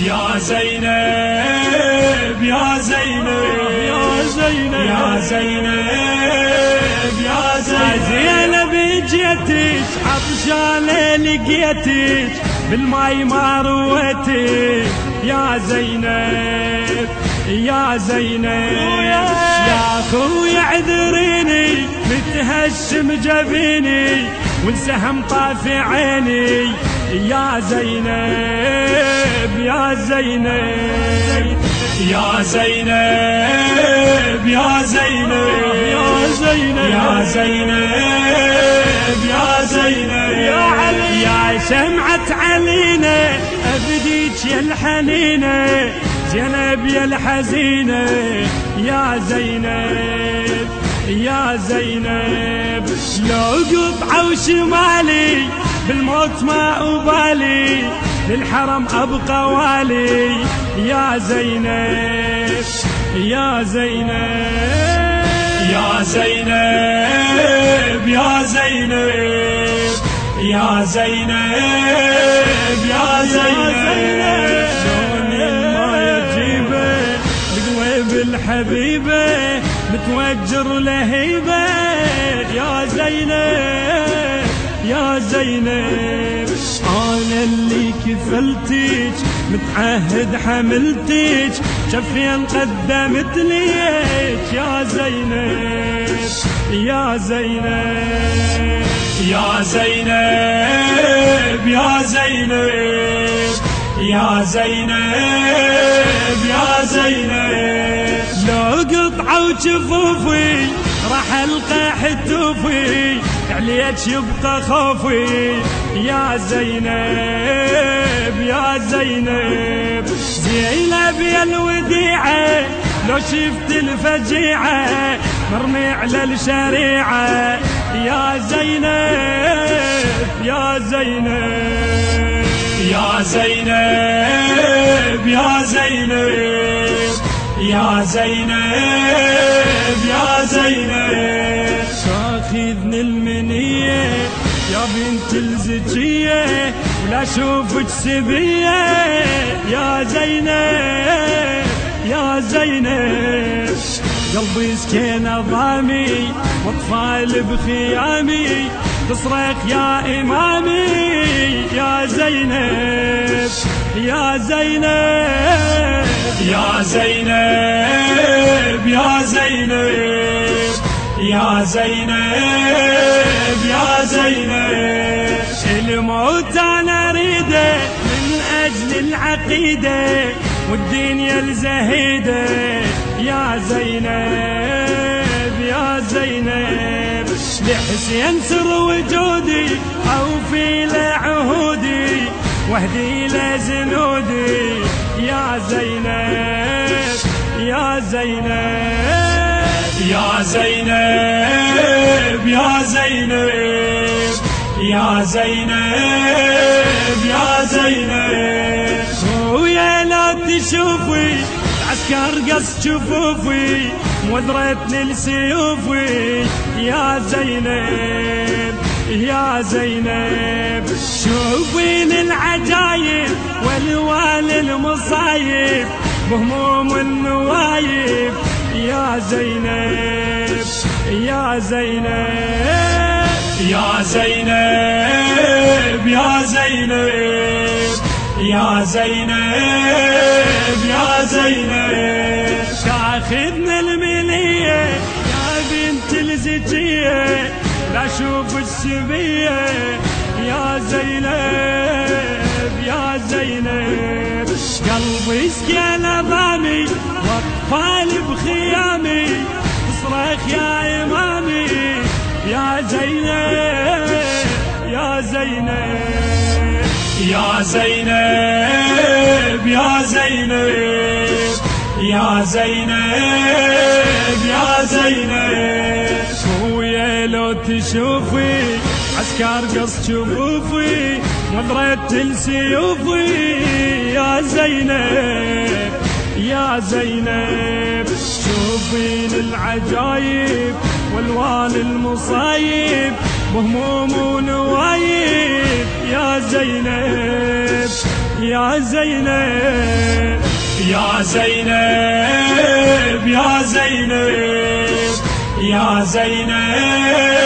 يا زينب يا زينب يا زينب يا زينب يا زينب جيتك عطشانة لقيتك بالماي ما رويتك يا زينب يا زينب يا اخوي اعذريني متهشم جبيني والسهم طافي عيني يا زينب يا زينب يا زينب يا زينب يا زينب يا زينب يا زينب يا علي يا شمعة علينا أفديك يا الحنينة زينب يا الحزينة يا زينب يا زينب لو قطعوا شمالي بالموت ما أبالي للحرم أبقى والي يا زينب يا زينب يا زينب يا زينب يا زينب يا زينب شلون ما يجيبه لقلب الحبيبه متوجر لهيبه يا زينب يا زينب انا اللي كفلتك متعهد حملتك شفين قدمت ليك يا زينب يا زينب يا زينب يا زينب يا زينب يا زينب لو قطعوا جفوفي راح القى حتوفي عليك يبقى خوفي يا زينب يا زينب زينب يا الوديعة لو شفت الفجيعة مرمي على الشريعة يا زينب يا زينب يا زينب يا زينب يا زينب يا زينب تاخذني المنية يا بنت الزكية ولا اشوفك سبية يا زينب يا زينب قلبي سكين ضامي واطفال بخيامي تصرخ يا امامي يا زينب يا زينب يا زينب يا زينب يا زينب يا زينب الموت انا اريده من اجل العقيده والدنيا الزهيده يا زينب يا زينب لحسين سر وجودي اوفي لعهودي واهدي لزنودي يا زينب يا زينب يا زينب يا زينب يا زينب يا زينب ويا لا تشوفي عسكر قص جفوفي مودرتني لسيوفي يا زينب يا زينب شوفين العجايب والوالي المصايب بهموم النوايب يا زينب يا زينب يا زينب يا زينب يا زينب يا زينب تاخذنا المنية يا بنت الزكية لا اشوف السبية يا زينب يا زينب قلبي سكن ضامي واطفال بخيامي تصرخ يا امامي يا زينب يا زينب يا زينب يا زينب يا زينب يا زينب خويا لو تشوفي عسكر قص جفوفي مضرت لسيوفي يا زينب يا زينب شوفين العجايب والوان المصايب بهموم ونوايب يا زينب يا زينب يا زينب يا زينب يا زينب